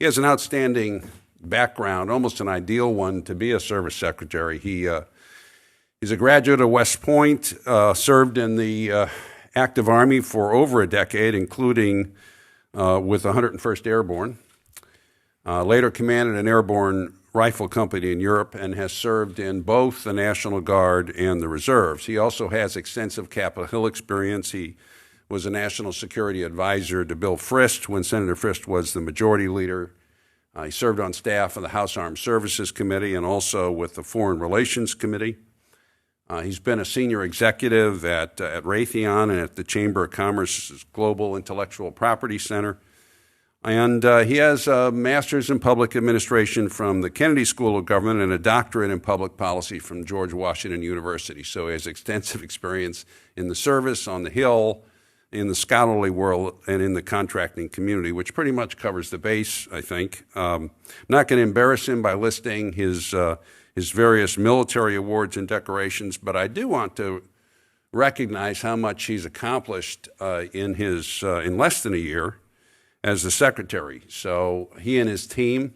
He has an outstanding background, almost an ideal one to be a service secretary. He's a graduate of West Point, served in the active Army for over a decade, including with 101st Airborne. Later commanded an airborne rifle company in Europe and has served in both the National Guard and the Reserves. He also has extensive Capitol Hill experience. He was a national security advisor to Bill Frist when Senator Frist was the majority leader. He served on staff of the House Armed Services Committee and also with the Foreign Relations Committee. He's been a senior executive at Raytheon and at the Chamber of Commerce's Global Intellectual Property Center. And he has a master's in public administration from the Kennedy School of Government and a doctorate in public policy from George Washington University. So he has extensive experience in the service, on the Hill, in the scholarly world, and in the contracting community, which pretty much covers the base, I think. I'm not going to embarrass him by listing his various military awards and decorations, but I do want to recognize how much he's accomplished in less than a year as the secretary. So he and his team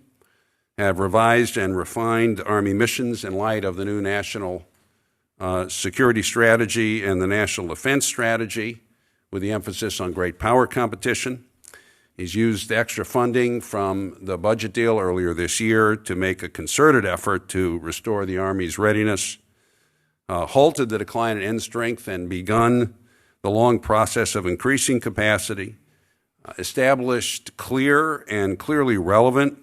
have revised and refined Army missions in light of the new national security strategy and the national defense strategy, with the emphasis on great power competition. He's used extra funding from the budget deal earlier this year to make a concerted effort to restore the Army's readiness, halted the decline in end strength and begun the long process of increasing capacity, established clear and clearly relevant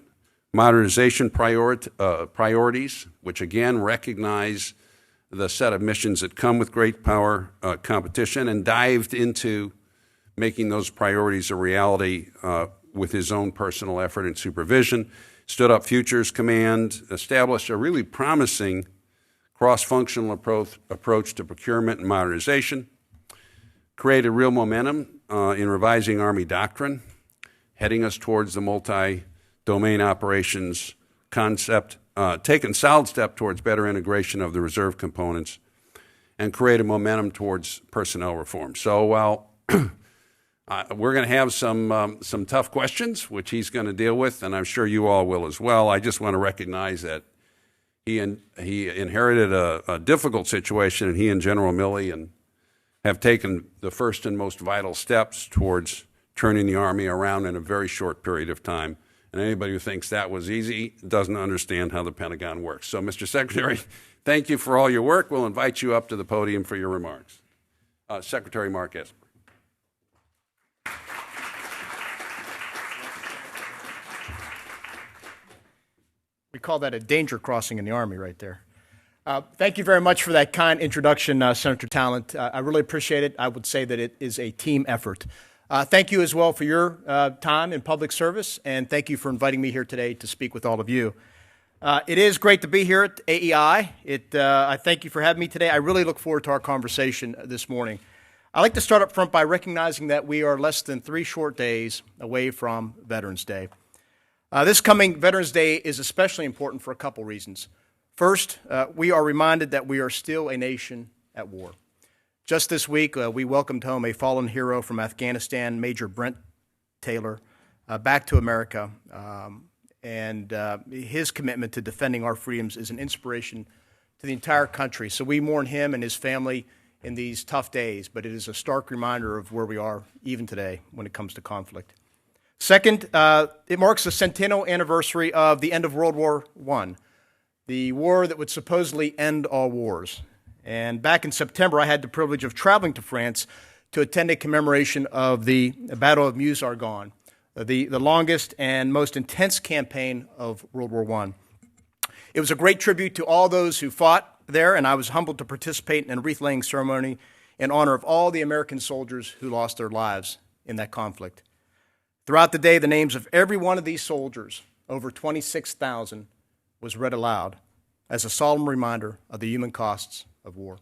modernization priorities, which again recognize the set of missions that come with great power competition, and dived into making those priorities a reality with his own personal effort and supervision, stood up Futures Command, established a really promising cross-functional approach to procurement and modernization, created real momentum in revising Army doctrine, heading us towards the multi-domain operations concept, taken solid step towards better integration of the reserve components, and created momentum towards personnel reform. So while we're going to have some tough questions, which he's going to deal with, and I'm sure you all will as well, I just want to recognize that he inherited a difficult situation, and he and General Milley have taken the first and most vital steps towards turning the Army around in a very short period of time. And anybody who thinks that was easy doesn't understand how the Pentagon works. So, Mr. Secretary, thank you for all your work. We'll invite you up to the podium for your remarks. Secretary Mark Esper. We call that a danger crossing in the Army right there. Thank you very much for that kind introduction, Senator Talent. I really appreciate it. I would say that it is a team effort. Thank you as well for your time in public service, and thank you for inviting me here today to speak with all of you. It is great to be here at AEI. I thank you for having me today. I really look forward to our conversation this morning. I'd like to start up front by recognizing that we are less than 3 short days away from Veterans Day. This coming Veterans Day is especially important for a couple reasons. First, we are reminded that we are still a nation at war. Just this week, we welcomed home a fallen hero from Afghanistan, Major Brent Taylor, back to America. And his commitment to defending our freedoms is an inspiration to the entire country. So we mourn him and his family in these tough days, but it is a stark reminder of where we are even today when it comes to conflict. Second, it marks the centennial anniversary of the end of World War I, the war that would supposedly end all wars. And back in September, I had the privilege of traveling to France to attend a commemoration of the Battle of Meuse-Argonne, the longest and most intense campaign of World War I. It was a great tribute to all those who fought there, and I was humbled to participate in a wreath-laying ceremony in honor of all the American soldiers who lost their lives in that conflict. Throughout the day, the names of every one of these soldiers, over 26,000, was read aloud as a solemn reminder of the human costs of war.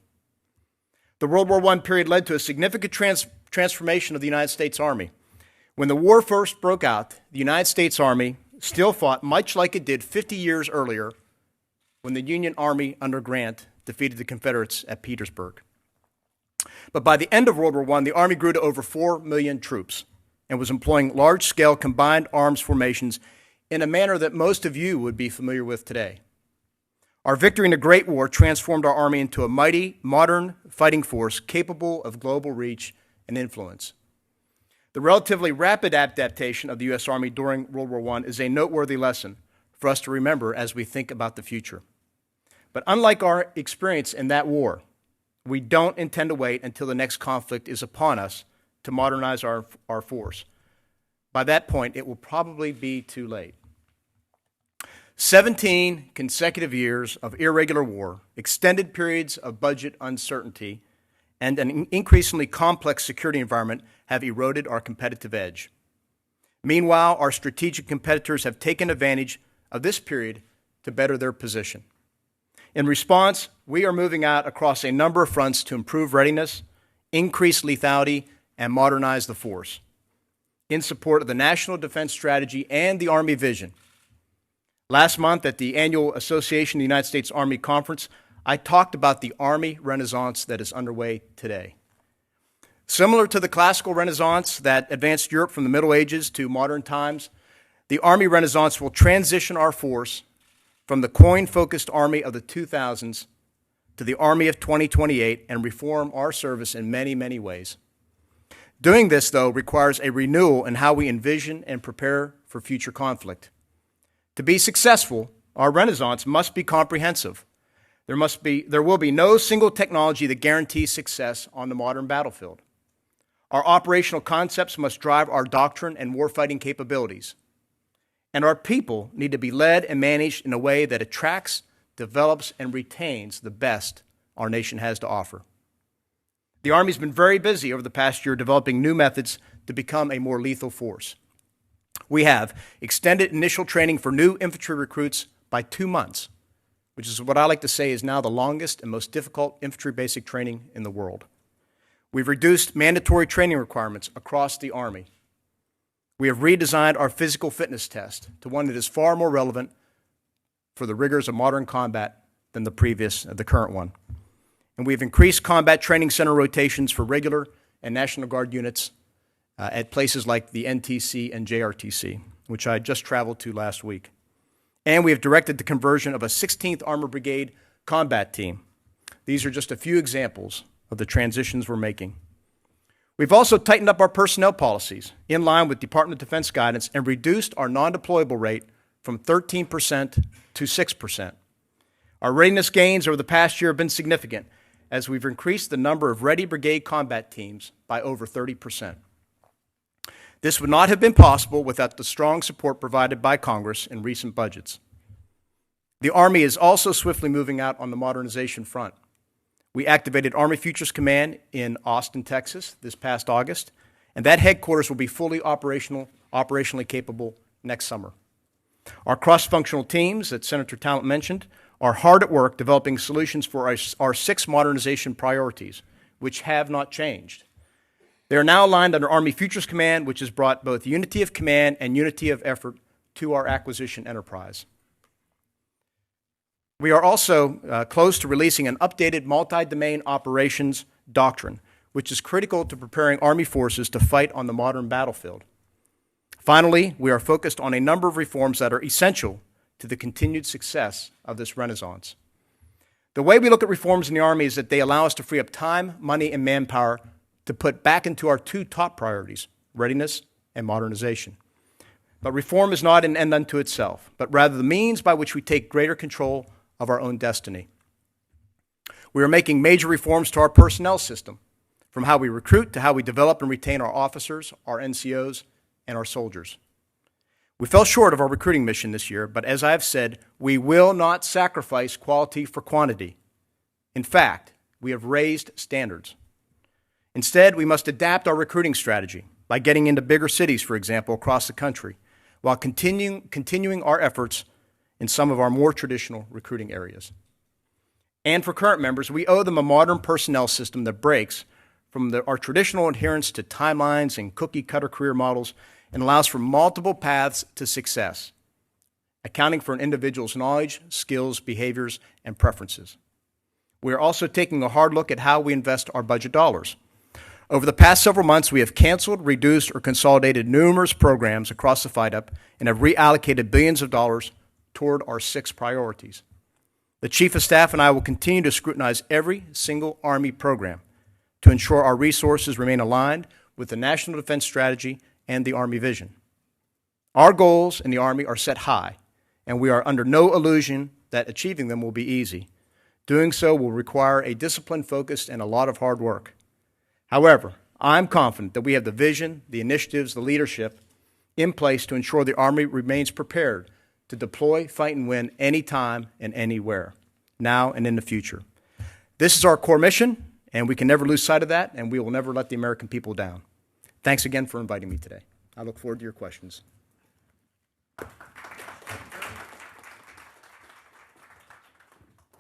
The World War I period led to a significant transformation of the United States Army. When the war first broke out, the United States Army still fought much like it did 50 years earlier when the Union Army under Grant defeated the Confederates at Petersburg. But by the end of World War I, the Army grew to over 4 million troops and was employing large-scale combined arms formations in a manner that most of you would be familiar with today. Our victory in the Great War transformed our Army into a mighty, modern fighting force capable of global reach and influence. The relatively rapid adaptation of the U.S. Army during World War I is a noteworthy lesson for us to remember as we think about the future. But unlike our experience in that war, we don't intend to wait until the next conflict is upon us to modernize our force. By that point, it will probably be too late. 17 consecutive years of irregular war, extended periods of budget uncertainty, and an increasingly complex security environment have eroded our competitive edge. Meanwhile, our strategic competitors have taken advantage of this period to better their position. In response, we are moving out across a number of fronts to improve readiness, increase lethality, and modernize the force in support of the National Defense Strategy and the Army vision. Last month at the annual Association of the United States Army Conference, I talked about the Army Renaissance that is underway today. Similar to the classical Renaissance that advanced Europe from the Middle Ages to modern times, the Army Renaissance will transition our force from the coin-focused Army of the 2000s to the Army of 2028 and reform our service in many, many ways. Doing this, though, requires a renewal in how we envision and prepare for future conflict. To be successful, our Renaissance must be comprehensive. There will be no single technology that guarantees success on the modern battlefield. Our operational concepts must drive our doctrine and warfighting capabilities. And our people need to be led and managed in a way that attracts, develops, and retains the best our nation has to offer. The Army's been very busy over the past year developing new methods to become a more lethal force. We have extended initial training for new infantry recruits by 2 months, which is what I like to say is now the longest and most difficult infantry basic training in the world. We've reduced mandatory training requirements across the Army. We have redesigned our physical fitness test to one that is far more relevant for the rigors of modern combat than the current one. And we've increased combat training center rotations for regular and National Guard units at places like the NTC and JRTC, which I just traveled to last week. And we have directed the conversion of a 16th Armored Brigade combat team. These are just a few examples of the transitions we're making. We've also tightened up our personnel policies in line with Department of Defense guidance and reduced our non-deployable rate from 13% to 6%. Our readiness gains over the past year have been significant as we've increased the number of ready brigade combat teams by over 30%. This would not have been possible without the strong support provided by Congress in recent budgets. The Army is also swiftly moving out on the modernization front. We activated Army Futures Command in Austin, Texas this past August, and that headquarters will be fully operationally capable next summer. Our cross-functional teams that Senator Talent mentioned are hard at work developing solutions for our 6 modernization priorities, which have not changed. They are now aligned under Army Futures Command, which has brought both unity of command and unity of effort to our acquisition enterprise. We are also close to releasing an updated multi-domain operations doctrine, which is critical to preparing Army forces to fight on the modern battlefield. Finally, we are focused on a number of reforms that are essential to the continued success of this renaissance. The way we look at reforms in the Army is that they allow us to free up time, money, and manpower to put back into our 2 top priorities, readiness and modernization. But reform is not an end unto itself, but rather the means by which we take greater control of our own destiny. We are making major reforms to our personnel system, from how we recruit to how we develop and retain our officers, our NCOs, and our soldiers. We fell short of our recruiting mission this year, but as I have said, we will not sacrifice quality for quantity. In fact, we have raised standards. Instead, we must adapt our recruiting strategy by getting into bigger cities, for example, across the country, while continuing our efforts in some of our more traditional recruiting areas. And for current members, we owe them a modern personnel system that breaks from our traditional adherence to timelines and cookie-cutter career models and allows for multiple paths to success, accounting for an individual's knowledge, skills, behaviors, and preferences. We are also taking a hard look at how we invest our budget dollars. Over the past several months, we have canceled, reduced, or consolidated numerous programs across the FIDUP and have reallocated billions of dollars toward our 6 priorities. The Chief of Staff and I will continue to scrutinize every single Army program to ensure our resources remain aligned with the National Defense Strategy and the Army vision. Our goals in the Army are set high, and we are under no illusion that achieving them will be easy. Doing so will require a disciplined focus and a lot of hard work. However, I'm confident that we have the vision, the initiatives, the leadership in place to ensure the Army remains prepared to deploy, fight, and win anytime and anywhere, now and in the future. This is our core mission, and we can never lose sight of that, and we will never let the American people down. Thanks again for inviting me today. I look forward to your questions.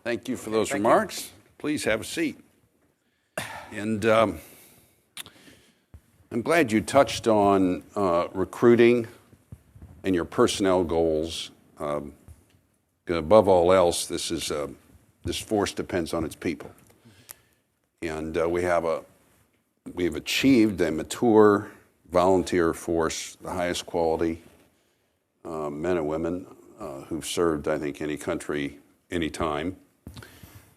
Thank you for those remarks. Please have a seat. And I'm glad you touched on recruiting and your personnel goals. Above all else, this force depends on its people. And we have achieved a mature volunteer force, the highest quality men and women who've served, I think, any country, anytime.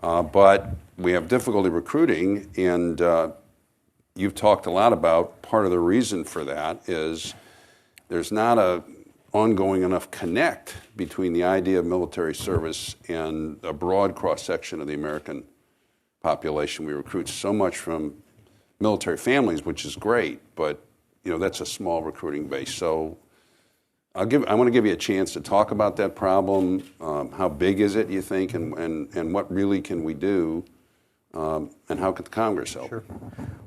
But we have difficulty recruiting, and you've talked a lot about part of the reason for that is there's not a ongoing enough connect between the idea of military service and a broad cross-section of the American population. We recruit so much from military families, which is great, but that's a small recruiting base. So I want to give you a chance to talk about that problem. How big is it, you think, and what really can we do, and how could the Congress help? Sure.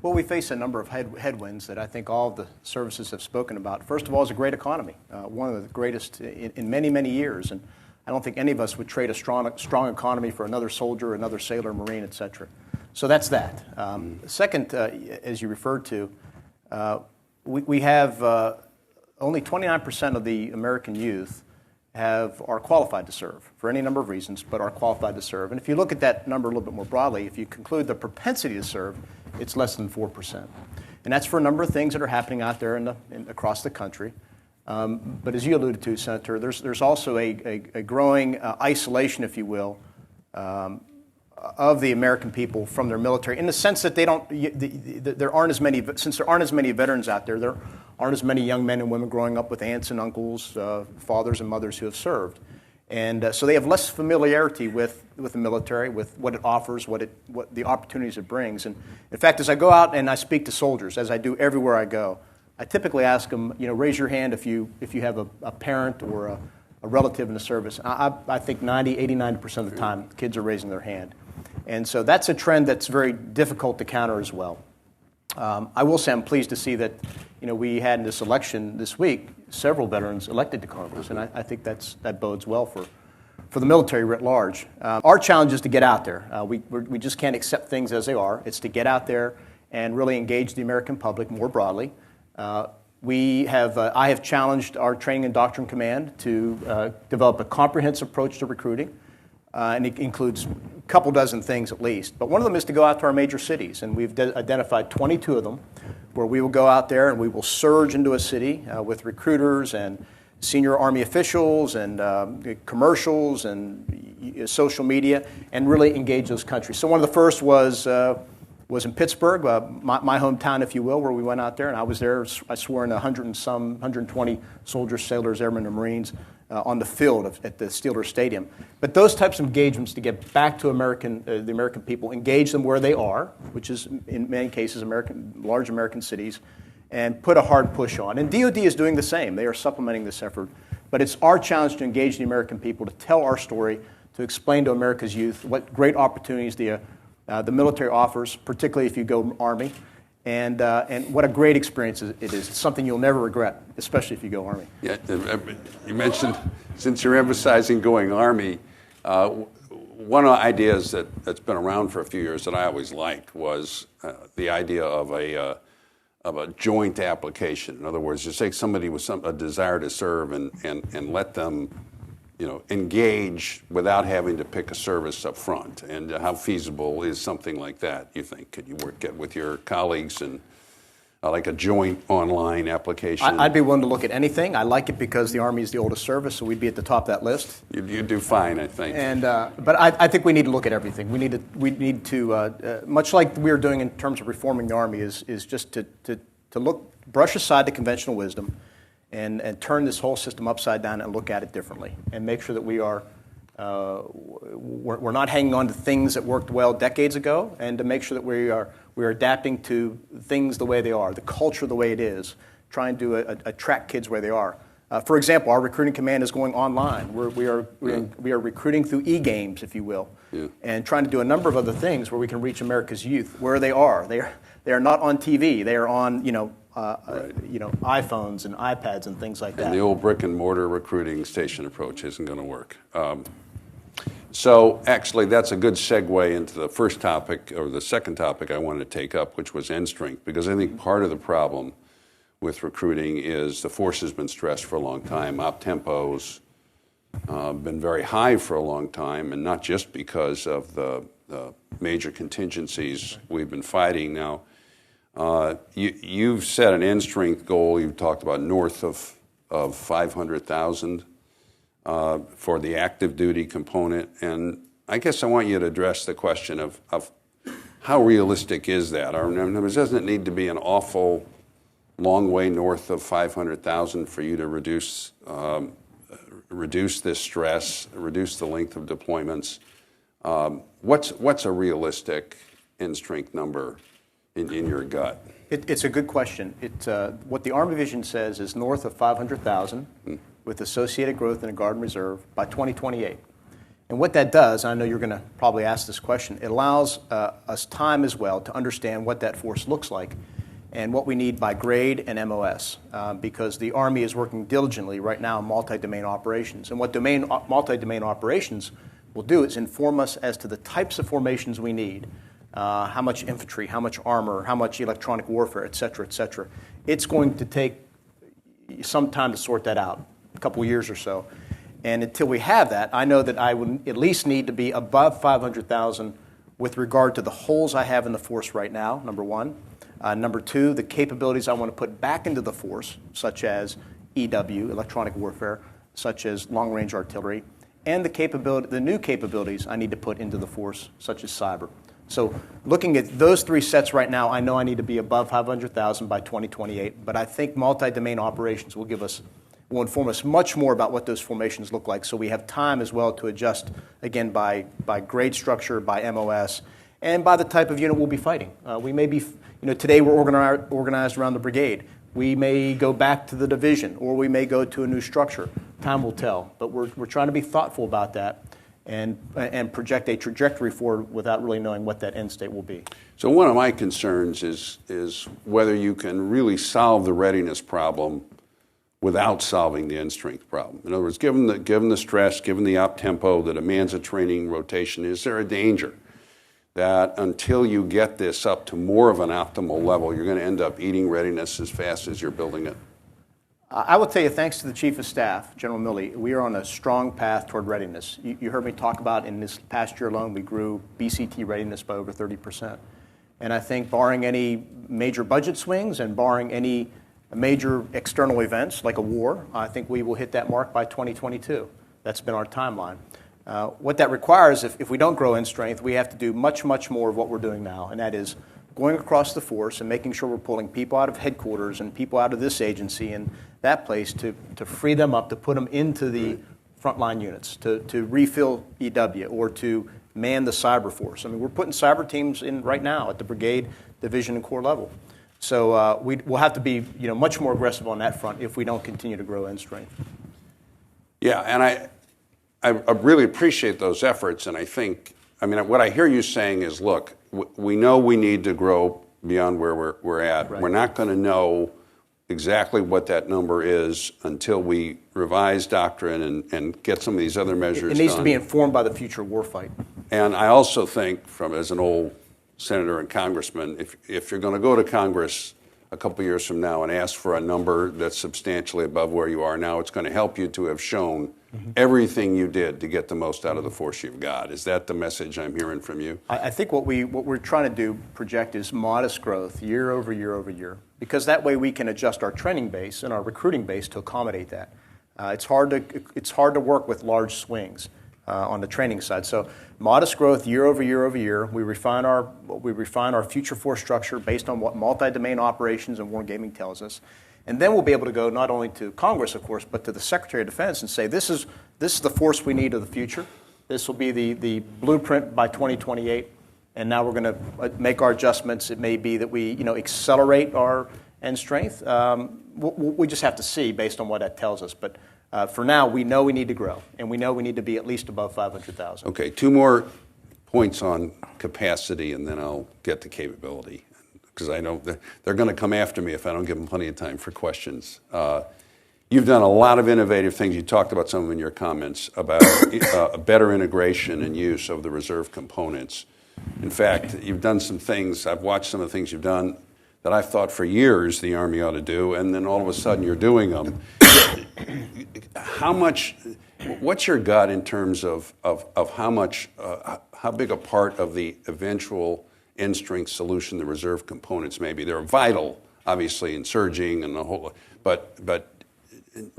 Well, we face a number of headwinds that I think all of the services have spoken about. First of all, is a great economy, one of the greatest in many, many years. And I don't think any of us would trade a strong economy for another soldier, another sailor, Marine, et cetera. So that's that. Second, as you referred to, we have only 29% of the American youth are qualified to serve for any number of reasons, but are qualified to serve. And if you look at that number a little bit more broadly, if you conclude the propensity to serve, it's less than 4%. And that's for a number of things that are happening out there across the country. But as you alluded to, Senator, there's also a growing isolation, if you will, of the American people from their military, in the sense that there aren't as many veterans out there. There aren't as many young men and women growing up with aunts and uncles, fathers and mothers who have served, and so they have less familiarity with the military, with what it offers, what the opportunities it brings. And in fact, as I go out and I speak to soldiers, as I do everywhere I go, I typically ask them, raise your hand if you have a parent or a relative in the service. I think 90% of the time, kids are raising their hand. And so that's a trend that's very difficult to counter as well. I will say I'm pleased to see that we had in this election this week several veterans elected to Congress, and I think that bodes well for the military writ large. Our challenge is to get out there. We just can't accept things as they are. It's to get out there and really engage the American public more broadly. I have challenged our Training and Doctrine Command to develop a comprehensive approach to recruiting, and it includes a couple dozen things at least. But one of them is to go out to our major cities, and we've identified 22 of them where we will go out there and we will surge into a city with recruiters and senior Army officials and commercials and social media and really engage those countries. So one of the first was in Pittsburgh, my hometown, if you will, where we went out there, and I was there. I swore in 120 soldiers, sailors, airmen, and Marines on the field at the Steelers Stadium. But those types of engagements to get back to the American people, engage them where they are, which is in many cases large American cities, and put a hard push on. And DoD is doing the same. They are supplementing this effort. But it's our challenge to engage the American people, to tell our story, to explain to America's youth what great opportunities the military offers, particularly if you go Army, and what a great experience it is. It's something you'll never regret, especially if you go Army. Yeah, you mentioned, since you're emphasizing going Army, one of the ideas that's been around for a few years that I always liked was the idea of a joint application. In other words, just take somebody with a desire to serve and let them engage without having to pick a service up front? And how feasible is something like that, you think? Could you get with your colleagues and like a joint online application? I'd be willing to look at anything. I like it because the Army is the oldest service, so we'd be at the top of that list. You do fine, I think. And but I think we need to look at everything. We need to much like we are doing in terms of reforming the Army is just to brush aside the conventional wisdom and turn this whole system upside down and look at it differently and make sure that we're not hanging on to things that worked well decades ago, and to make sure that we are adapting to things the way they are, the culture the way it is, trying to attract kids where they are. For example, our recruiting command is going online. We are recruiting through e-games, if you will, and trying to do a number of other things where we can reach America's youth where they are. They are not on TV. They are on iPhones and iPads and things like that. And the old brick and mortar recruiting station approach isn't going to work. So actually, that's a good segue into the first topic, or the second topic I wanted to take up, which was end strength, because I think part of the problem with recruiting is the force has been stressed for a long time. Op tempo's been very high for a long time, and not just because of the major contingencies we've been fighting. Now, you've set an end strength goal. You've talked about north of 500,000 for the active duty component, and I guess I want you to address the question of how realistic is that? Doesn't it need to be an awful long way north of 500,000 for you to reduce this stress, reduce the length of deployments? What's a realistic end strength number in your gut? It's a good question. What the Army Vision says is north of 500,000 with associated growth in a Guard and Reserve by 2028. And what that does, and I know you're going to probably ask this question, it allows us time as well to understand what that force looks like and what we need by grade and MOS, because the Army is working diligently right now in multi-domain operations. And what multi-domain operations will do is inform us as to the types of formations we need, how much infantry, how much armor, how much electronic warfare, et cetera, et cetera. It's going to take some time to sort that out, a couple years or so. And until we have that, I know that I would at least need to be above 500,000 with regard to the holes I have in the force right now, number one. Number two, the capabilities I want to put back into the force, such as EW, electronic warfare, such as long-range artillery, and the new capabilities I need to put into the force, such as cyber. So looking at those three sets right now, I know I need to be above 500,000 by 2028, but I think multi-domain operations will inform us much more about what those formations look like, so we have time as well to adjust, again, by grade structure, by MOS, and by the type of unit we'll be fighting. We may be, today we're organized around the brigade. We may go back to the division, or we may go to a new structure. Time will tell, but we're trying to be thoughtful about that and project a trajectory forward without really knowing what that end state will be. So one of my concerns is whether you can really solve the readiness problem without solving the end strength problem. In other words, given the stress, given the op tempo that demands a training rotation, is there a danger that until you get this up to more of an optimal level, you're going to end up eating readiness as fast as you're building it? I will tell you, thanks to the Chief of Staff, General Milley, we are on a strong path toward readiness. You heard me talk about in this past year alone, we grew BCT readiness by over 30%. And I think barring any major budget swings and barring any major external events like a war, I think we will hit that mark by 2022. That's been our timeline. What that requires, if we don't grow in strength, we have to do much, much more of what we're doing now, and that is going across the force and making sure we're pulling people out of headquarters and people out of this agency and that place to free them up, to put them into the frontline units, to refill EW or to man the cyber force. I mean, we're putting cyber teams in right now at the brigade, division, and corps level. So we'll have to be much more aggressive on that front if we don't continue to grow in strength. Yeah, and I really appreciate those efforts, and I think, what I hear you saying is, look, we know we need to grow beyond where we're at. Right. We're not going to know exactly what that number is until we revise doctrine and get some of these other measures done. It needs to be informed by the future warfight. And I also think, as an old senator and congressman, if you're going to go to Congress a couple years from now and ask for a number that's substantially above where you are now, it's going to help you to have shown everything you did to get the most out of the force you've got. Is that the message I'm hearing from you? I think what we're trying to do, project, is modest growth year over year over year, because that way we can adjust our training base and our recruiting base to accommodate that. It's hard to work with large swings on the training side. So modest growth year over year over year. We refine our future force structure based on what multi-domain operations and wargaming tells us. And then we'll be able to go not only to Congress, of course, but to the Secretary of Defense and say, this is the force we need of the future. This will be the blueprint by 2028. And now we're going to make our adjustments. It may be that we accelerate our end strength. We just have to see based on what that tells us. But for now, we know we need to grow, and we know we need to be at least above 500,000. Okay, 2 more points on capacity, and then I'll get to capability, because I know they're going to come after me if I don't give them plenty of time for questions. You've done a lot of innovative things. You talked about some of them in your comments about a better integration and use of the reserve components. In fact, you've done some things, I've watched some of the things you've done that I've thought for years the Army ought to do, and then all of a sudden you're doing them. What's your gut in terms of how big a part of the eventual end strength solution the reserve components may be? They're vital, obviously, in surging and the whole, but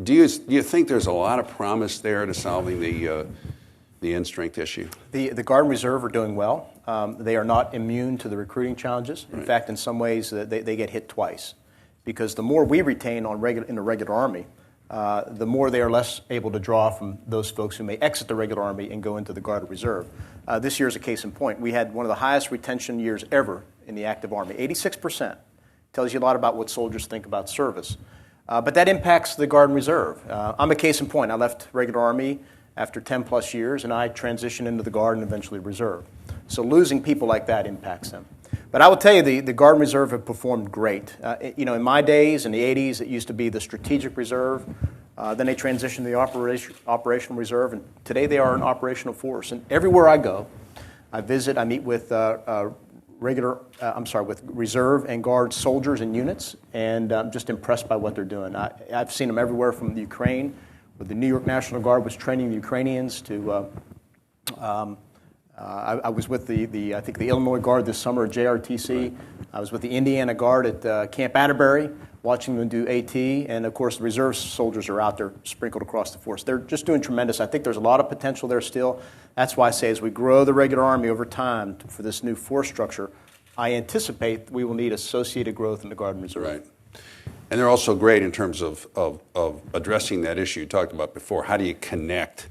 do you think there's a lot of promise there to solving the end strength issue? The Guard and Reserve are doing well. They are not immune to the recruiting challenges. In fact, in some ways, they get hit twice, because the more we retain in the regular Army, the more they are less able to draw from those folks who may exit the regular Army and go into the Guard and Reserve. This year is a case in point. We had one of the highest retention years ever in the active Army, 86%. Tells you a lot about what soldiers think about service. But that impacts the Guard and Reserve. I'm a case in point. I left regular Army after 10 plus years, and I transitioned into the Guard and eventually Reserve. So losing people like that impacts them. But I will tell you, the Guard and Reserve have performed great. In my days, in the 80s, it used to be the Strategic Reserve. Then they transitioned to the Operational Reserve, and today they are an operational force. And everywhere I go, I visit, I meet with with Reserve and Guard soldiers and units, and I'm just impressed by what they're doing. I've seen them everywhere from the Ukraine, where the New York National Guard was training the Ukrainians to. I was with the Illinois Guard this summer at JRTC. I was with the Indiana Guard at Camp Atterbury, watching them do AT, and of course the reserve soldiers are out there sprinkled across the force. They're just doing tremendous. I think there's a lot of potential there still. That's why I say as we grow the regular Army over time for this new force structure, I anticipate we will need associated growth in the Guard and Reserve. Right. And they're also great in terms of addressing that issue you talked about before. How do you connect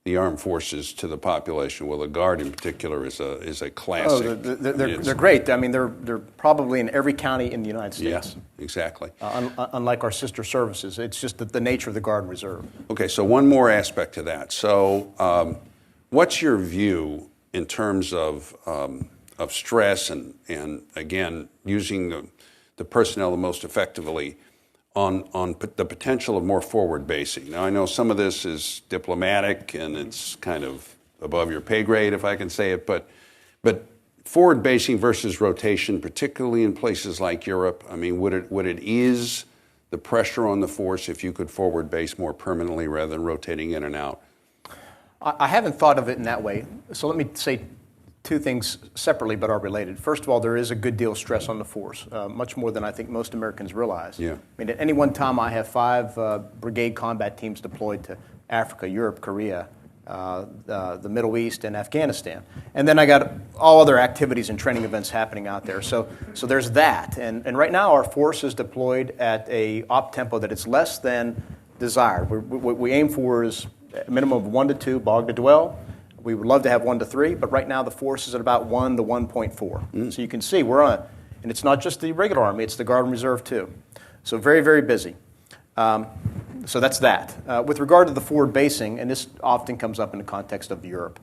the armed forces to the population? Well, the Guard in particular is a classic. Oh, they're great. I mean, they're probably in every county in the United States. Yeah, exactly. Unlike our sister services, it's just the nature of the Guard and Reserve. Okay, so one more aspect to that. So, what's your view in terms of stress and again using the personnel the most effectively on the potential of more forward basing? Now, I know some of this is diplomatic and it's kind of above your pay grade, if I can say it, but forward basing versus rotation, particularly in places like Europe, I mean, would it ease the pressure on the force if you could forward base more permanently rather than rotating in and out? I haven't thought of it in that way. So let me say two things separately but are related. First of all, there is a good deal of stress on the force, much more than I think most Americans realize. Yeah. I mean, at any one time, I have 5 brigade combat teams deployed to Africa, Europe, Korea, the Middle East, and Afghanistan. And then I got all other activities and training events happening out there. So there's that. And right now, our force is deployed at a op tempo that is less than desired. What we aim for is a minimum of 1 to 2 bog to dwell. We would love to have 1 to 3, but right now the force is at about 1 to 1.4. So you can see we're on, and it's not just the regular Army, it's the Guard and Reserve too. So very, very busy. So that's that. With regard to the forward basing, and this often comes up in the context of Europe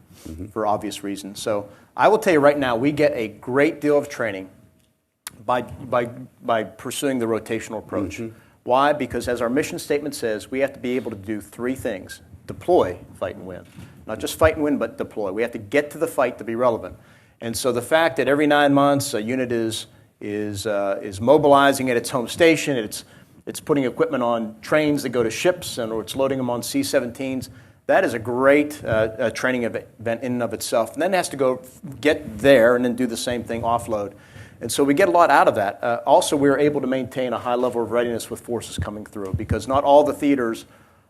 for obvious reasons. So I will tell you right now, we get a great deal of training by pursuing the rotational approach. Why? Because as our mission statement says, we have to be able to do 3 things. Deploy, fight, and win. Not just fight and win, but deploy. We have to get to the fight to be relevant. And so the fact that every 9 months a unit is mobilizing at its home station, it's putting equipment on trains that go to ships, or it's loading them on C-17s, That is a great training event in and of itself. And then it has to go get there and then do the same thing, offload. And so we get a lot out of that. Also, we're able to maintain a high level of readiness with forces coming through, because not all the theaters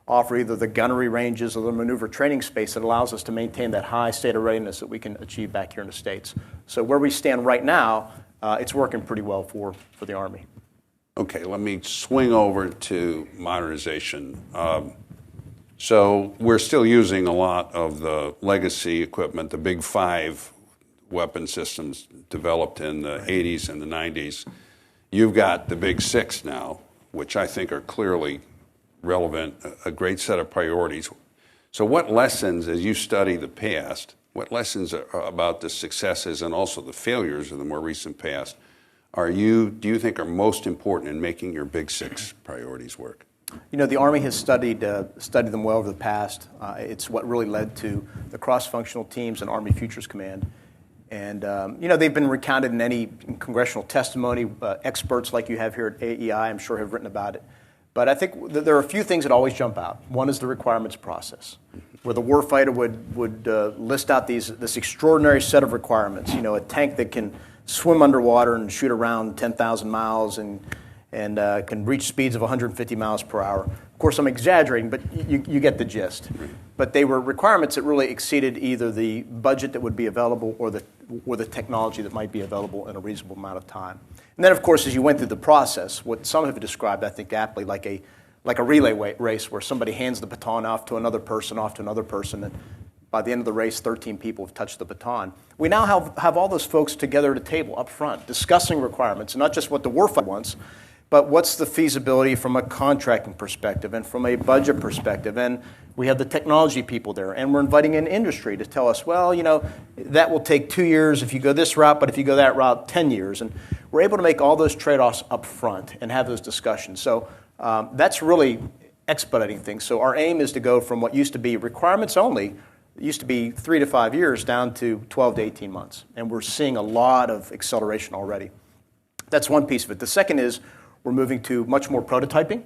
offer either the gunnery ranges or the maneuver training space that allows us to maintain that high state of readiness that we can achieve back here in the States. So where we stand right now, it's working pretty well for the Army. Okay, let me swing over to modernization. So we're still using a lot of the legacy equipment, the big five weapon systems developed in the 80s and the 90s. You've got the big six now, which I think are clearly relevant, a great set of priorities. So what lessons, as you study the past, what lessons are about the successes and also the failures of the more recent past do you think are most important in making your big six priorities work? You know, the Army has studied them well over the past. It's what really led to the cross-functional teams and Army Futures Command. And, you know, they've been recounted in congressional testimony. Experts like you have here at AEI, I'm sure, have written about it. But I think there are a few things that always jump out. One is the requirements process, where the warfighter would list out this extraordinary set of requirements. You know, a tank that can swim underwater and shoot around 10,000 miles and can reach speeds of 150 miles per hour. Of course, I'm exaggerating, but you get the gist. But they were requirements that really exceeded either the budget that would be available or the technology that might be available in a reasonable amount of time. And then, of course, as you went through the process, what some have described, I think, aptly, like a relay race where somebody hands the baton off to another person, and by the end of the race, 13 people have touched the baton. We now have all those folks together at a table up front discussing requirements, and not just what the warfighter wants, but what's the feasibility from a contracting perspective and from a budget perspective. And we have the technology people there, and we're inviting in industry to tell us, well, you know, that will take 2 years if you go this route, but if you go that route, 10 years. And we're able to make all those trade-offs up front and have those discussions. So that's really expediting things. So our aim is to go from what used to be requirements only, it used to be 3 to 5 years, down to 12 to 18 months. And we're seeing a lot of acceleration already. That's one piece of it. The second is we're moving to much more prototyping,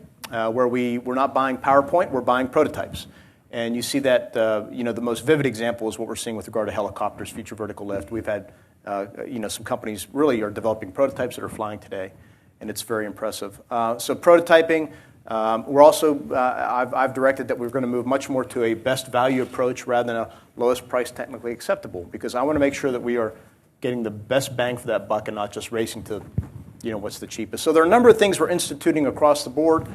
where we're not buying PowerPoint, we're buying prototypes. And you see that, you know, the most vivid example is what we're seeing with regard to helicopters, future vertical lift. We've had, you know, some companies really are developing prototypes that are flying today, and it's very impressive. So prototyping, we're also, I've directed that we're going to move much more to a best value approach rather than a lowest price technically acceptable, because I want to make sure that we are getting the best bang for that buck and not just racing to, you know, what's the cheapest. So there are a number of things we're instituting across the board.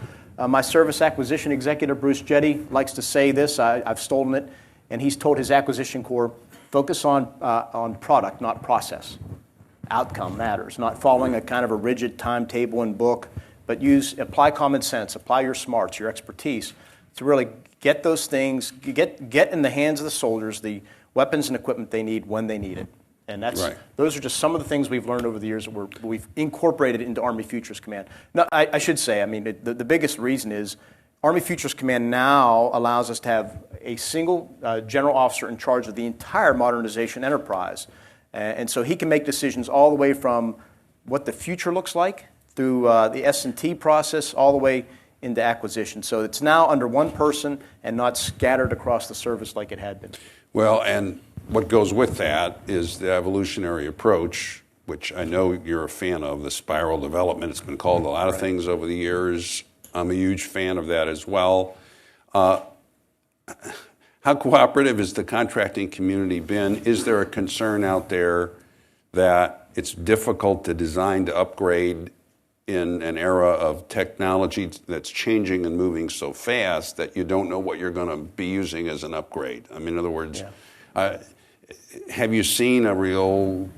My service acquisition executive, Bruce Jetty, likes to say this. I've stolen it, and he's told his acquisition corps, focus on product, not process. Outcome matters, not following a kind of a rigid timetable and book, but apply common sense, apply your smarts, your expertise to really get those things, get in the hands of the soldiers the weapons and equipment they need when they need it. And those are just some of the things we've learned over the years that we've incorporated into Army Futures Command. Now, I should say, I mean, the biggest reason is Army Futures Command now allows us to have a single general officer in charge of the entire modernization enterprise. And so he can make decisions all the way from what the future looks like through the S&T process all the way into acquisition. So it's now under one person and not scattered across the service like it had been. Well, and what goes with that is the evolutionary approach, which I know you're a fan of, the spiral development. It's been called a lot of things over the years. I'm a huge fan of that as well. How cooperative has the contracting community been? Is there a concern out there that it's difficult to design to upgrade in an era of technology that's changing and moving so fast that you don't know what you're going to be using as an upgrade? I mean, in other words, have you seen a real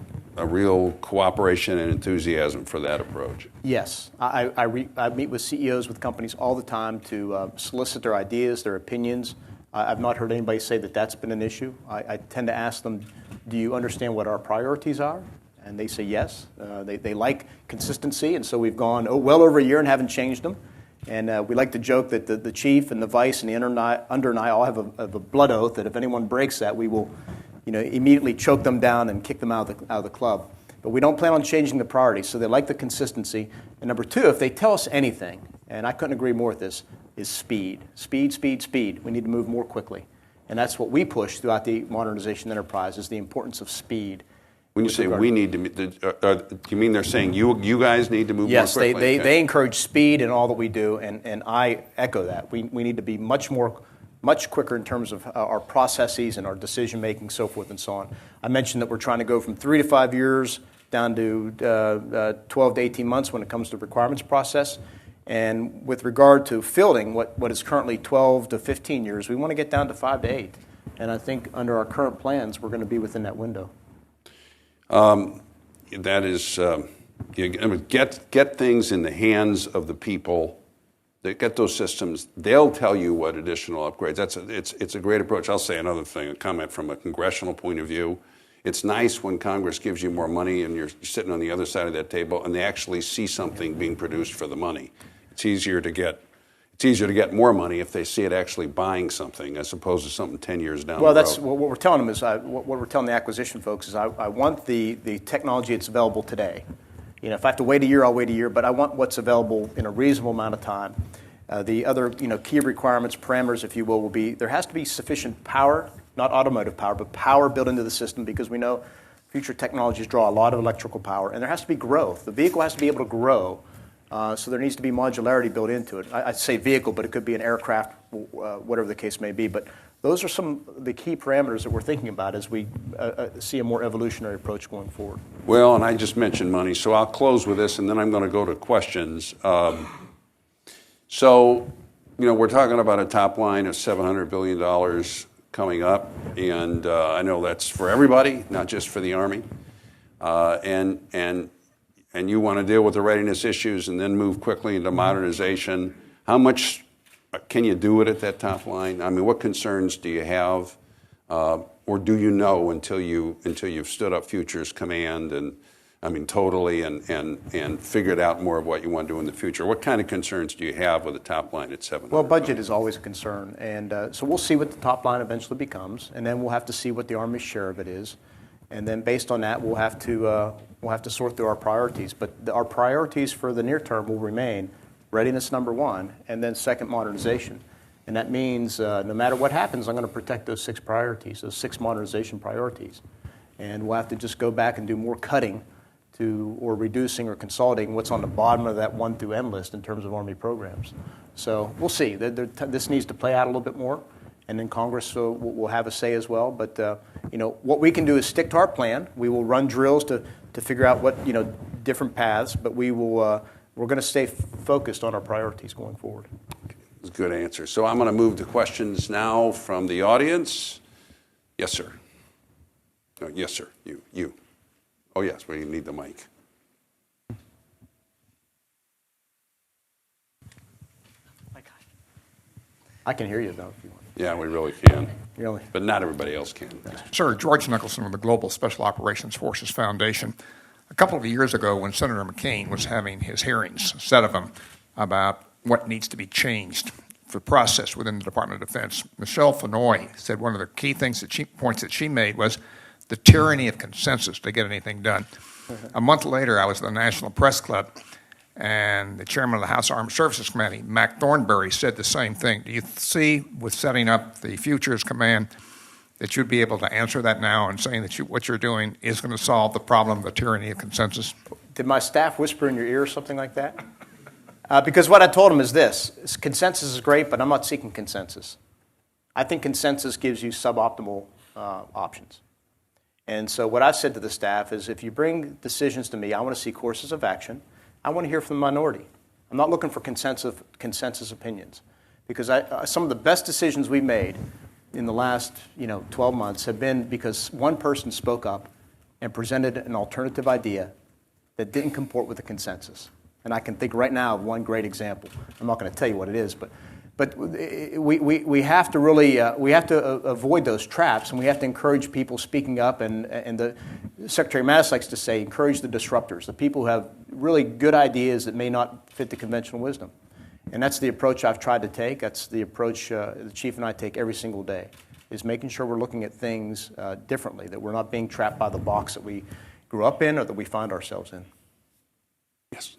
cooperation and enthusiasm for that approach? Yes. I meet with CEOs with companies all the time to solicit their ideas, their opinions. I've not heard anybody say that that's been an issue. I tend to ask them, do you understand what our priorities are? And they say yes. They like consistency, and so we've gone well over a year and haven't changed them. And we like to joke that the chief and the vice and the under and I all have a blood oath that if anyone breaks that, we will, you know, immediately choke them down and kick them out of the club. But we don't plan on changing the priorities, so they like the consistency. And number two, if they tell us anything, and I couldn't agree more with this, is speed. Speed, speed, speed. We need to move more quickly. And that's what we push throughout the modernization enterprise, is the importance of speed. When you say we need to, do you mean they're saying you guys need to move more quickly? Yes, they encourage speed in all that we do, and I echo that. We need to be much quicker in terms of our processes and our decision making, so forth and so on. I mentioned that we're trying to go from 3 to 5 years down to 12 to 18 months when it comes to requirements process. And with regard to fielding, what is currently 12 to 15 years, we want to get down to 5 to 8. And I think under our current plans, we're going to be within that window. That is, get things in the hands of the people that get those systems. They'll tell you what additional upgrades. It's a great approach. I'll say another thing, a comment from a congressional point of view. It's nice when Congress gives you more money and you're sitting on the other side of that table and they actually see something being produced for the money. It's easier to get more money if they see it actually buying something as opposed to something 10 years down the road. Well, that's what we're telling them is, what we're telling the acquisition folks is I want the technology that's available today. If I have to wait a year, I'll wait a year, but I want what's available in a reasonable amount of time. The other key requirements, parameters, if you will be there has to be sufficient power, not automotive power, but power built into the system, because we know future technologies draw a lot of electrical power, and there has to be growth. The vehicle has to be able to grow. So there needs to be modularity built into it. I say vehicle, but it could be an aircraft, whatever the case may be. But those are some of the key parameters that we're thinking about as we see a more evolutionary approach going forward. Well, and I just mentioned money, so I'll close with this, and then I'm going to go to questions. So, we're talking about a top line of $700 billion coming up, and I know that's for everybody, not just for the Army. And you want to deal with the readiness issues and then move quickly into modernization. How much can you do it at that top line? I mean, what concerns do you have, or do you know until you've stood up Futures Command and totally and figured out more of what you want to do in the future? What kind of concerns do you have with the top line at 700? Well, budget is always a concern, and so we'll see what the top line eventually becomes, and then we'll have to see what the Army's share of it is. And then based on that, we'll have to sort through our priorities. But our priorities for the near term will remain readiness, number one, and then second, modernization. And that means no matter what happens, I'm going to protect those 6 priorities, those 6 modernization priorities. And we'll have to just go back and do more cutting or reducing or consolidating what's on the bottom of that 1 through N list in terms of Army programs. So we'll see. This needs to play out a little bit more. And then Congress will have a say as well. But what we can do is stick to our plan. We will run drills to figure out what different paths. But we're going to stay focused on our priorities going forward. That's a good answer. So I'm going to move to questions now from the audience. Yes, sir. No, yes, sir. You. Oh, yes. We need the mic. I can hear you though if you want. Yeah, we really can. Really? But not everybody else can. Sir, George Nicholson with the Global Special Operations Forces Foundation. A couple of years ago, when Senator McCain was having his hearings, 7 of them, about what needs to be changed for process within the Department of Defense, Michelle Fenoy said one of the key points that she made was the tyranny of consensus to get anything done. A month later, I was at the National Press Club, and the chairman of the House Armed Services Committee, Mac Thornberry, said the same thing. Do you see, with setting up the Futures Command, that you'd be able to answer that now and saying that what you're doing is going to solve the problem of the tyranny of consensus? Did my staff whisper in your ear or something like that? Because what I told them is this: consensus is great, but I'm not seeking consensus. I think consensus gives you suboptimal options. And so what I've said to the staff is, if you bring decisions to me, I want to see courses of action. I want to hear from the minority. I'm not looking for consensus opinions, because some of the best decisions we made in the last 12 months have been because one person spoke up and presented an alternative idea that didn't comport with the consensus. And I can think right now of one great example. I'm not going to tell you what it is, but we have to really avoid those traps, and we have to encourage people speaking up. And the Secretary Mattis likes to say, encourage the disruptors, the people who have really good ideas that may not fit the conventional wisdom. And that's the approach I've tried to take. That's the approach the Chief and I take every single day, is making sure we're looking at things differently, that we're not being trapped by the box that we grew up in or that we find ourselves in. Yes.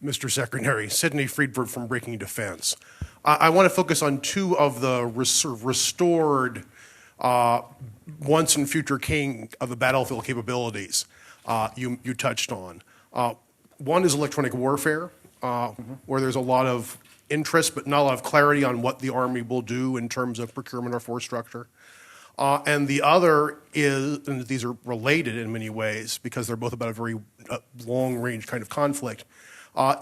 Mr. Secretary. Sidney Friedberg from Breaking Defense. I want to focus on two of the restored once and future king of the battlefield capabilities you touched on. One is electronic warfare, where there's a lot of interest but not a lot of clarity on what the Army will do in terms of procurement or force structure. And the other is, and these are related in many ways because they're both about a very long-range kind of conflict,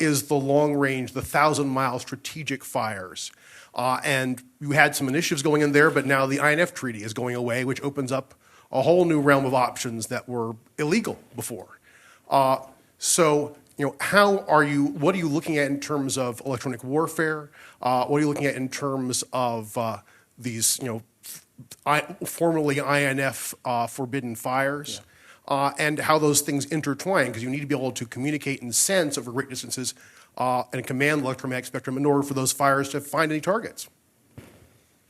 is the long-range, the 1,000-mile strategic fires. And you had some initiatives going in there, but now the INF Treaty is going away, which opens up a whole new realm of options that were illegal before. So, what are you looking at in terms of electronic warfare? What are you looking at in terms of these, formerly INF forbidden fires? And how those things intertwine, because you need to be able to communicate and sense over great distances and command the electromagnetic spectrum in order for those fires to find any targets.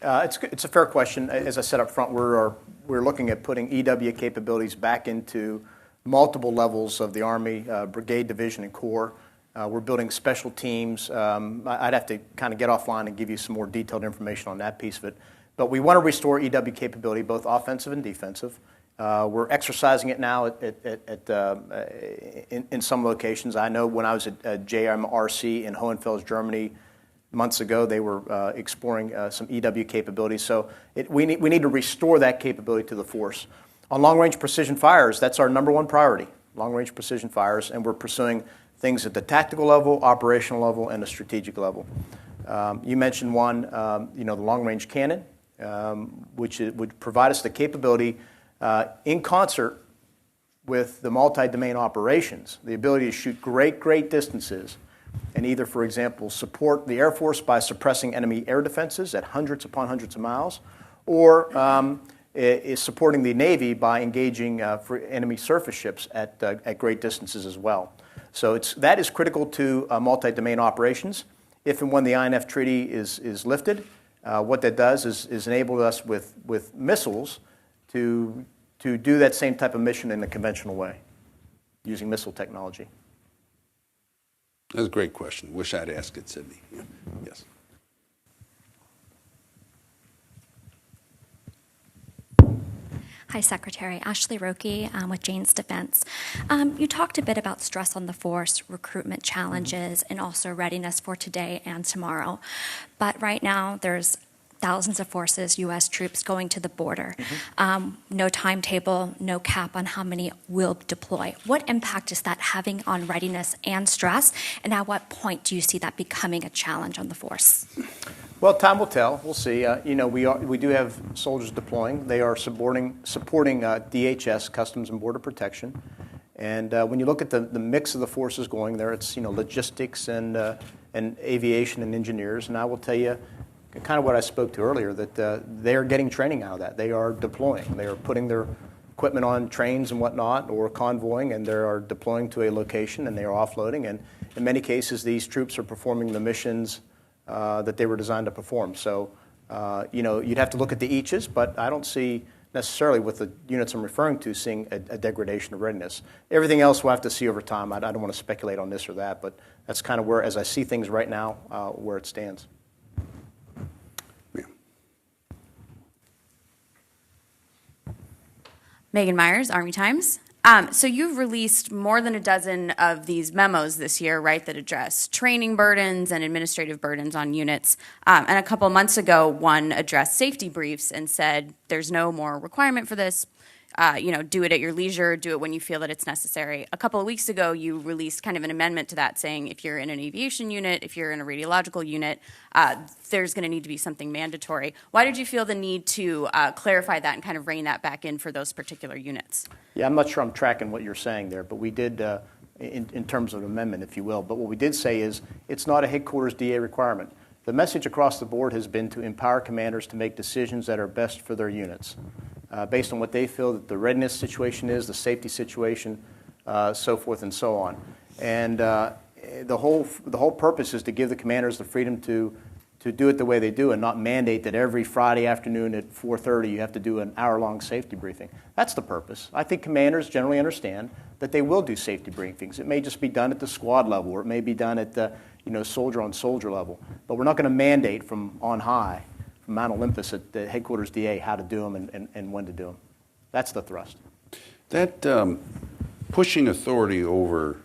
It's a fair question. As I said up front, we're looking at putting EW capabilities back into multiple levels of the Army, brigade, division, and corps. We're building special teams. I'd have to kind of get offline and give you some more detailed information on that piece of it. But we want to restore EW capability, both offensive and defensive. We're exercising it now in some locations. I know when I was at JMRC in Hohenfels, Germany, months ago, they were exploring some EW capabilities. So we need to restore that capability to the force. On long-range precision fires, that's our number one priority, long-range precision fires, and we're pursuing things at the tactical level, operational level, and the strategic level. You mentioned one, the long-range cannon, which would provide us the capability in concert with the multi-domain operations, the ability to shoot great distances and either, for example, support the Air Force by suppressing enemy air defenses at hundreds upon hundreds of miles, or is supporting the Navy by engaging for enemy surface ships at great distances as well. So that is critical to multi-domain operations. If and when the INF Treaty is lifted, what that does is enable us with missiles to do that same type of mission in a conventional way, using missile technology. That's a great question. Wish I'd asked it, Sidney. Yeah. Yes. Hi, Secretary. Ashley Roque with Jane's Defense. You talked a bit about stress on the force, recruitment challenges, and also readiness for today and tomorrow. But right now, there's thousands of forces, U.S. troops going to the border. No timetable, no cap on how many will deploy. What impact is that having on readiness and stress? And at what point do you see that becoming a challenge on the force? Well, time will tell. We'll see. We do have soldiers deploying. They are supporting DHS, Customs and Border Protection. And when you look at the mix of the forces going there, it's logistics and aviation and engineers. And I will tell you, kind of what I spoke to earlier, that they are getting training out of that. They are deploying. They are putting their equipment on trains and whatnot, or convoying, and they are deploying to a location, and they are offloading. And in many cases, these troops are performing the missions that they were designed to perform. So, you'd have to look at the eaches, but I don't see necessarily with the units I'm referring to seeing a degradation of readiness. Everything else we'll have to see over time. I don't want to speculate on this or that, but that's kind of where, as I see things right now, where it stands. Megan Myers, Army Times. So you've released more than a dozen of these memos this year, right, that address training burdens and administrative burdens on units. And a couple months ago, one addressed safety briefs and said there's no more requirement for this. Do it at your leisure, do it when you feel that it's necessary. A couple of weeks ago, you released kind of an amendment to that saying if you're in an aviation unit, if you're in a radiological unit, there's going to need to be something mandatory. Why did you feel the need to clarify that and kind of rein that back in for those particular units? Yeah, I'm not sure I'm tracking what you're saying there, but we did, in terms of an amendment, if you will, but what we did say is it's not a headquarters DA requirement. The message across the board has been to empower commanders to make decisions that are best for their units. Based on what they feel that the readiness situation is, the safety situation, so forth and so on. And the whole purpose is to give the commanders the freedom to to do it the way they do and not mandate that every Friday afternoon at 4:30 you have to do an hour-long safety briefing. That's the purpose. I think commanders generally understand that they will do safety briefings. It may just be done at the squad level, or it may be done at the soldier-on-soldier level. But we're not going to mandate from on high, from Mount Olympus at the headquarters DA, how to do them and when to do them. That's the thrust. That pushing authority over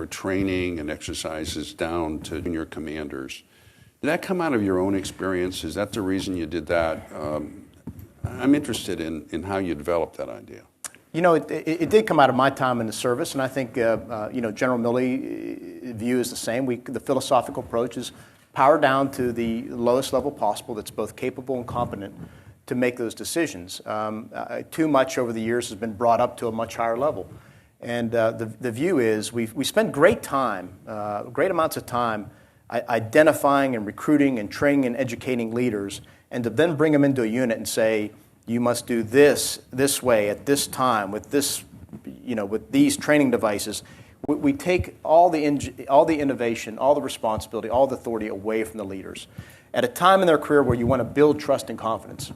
training and exercises down to junior commanders, did that come out of your own experience? Is that the reason you did that? I'm interested in how you developed that idea. It did come out of my time in the service, and I think General Milley's view is the same. The philosophical approach is power down to the lowest level possible that's both capable and competent to make those decisions. Too much over the years has been brought up to a much higher level. And the view is we spend great amounts of time identifying and recruiting and training and educating leaders, and to then bring them into a unit and say, you must do this way at this time with this, with these training devices. We take all the innovation, all the responsibility, all the authority away from the leaders at a time in their career where you want to build trust and confidence.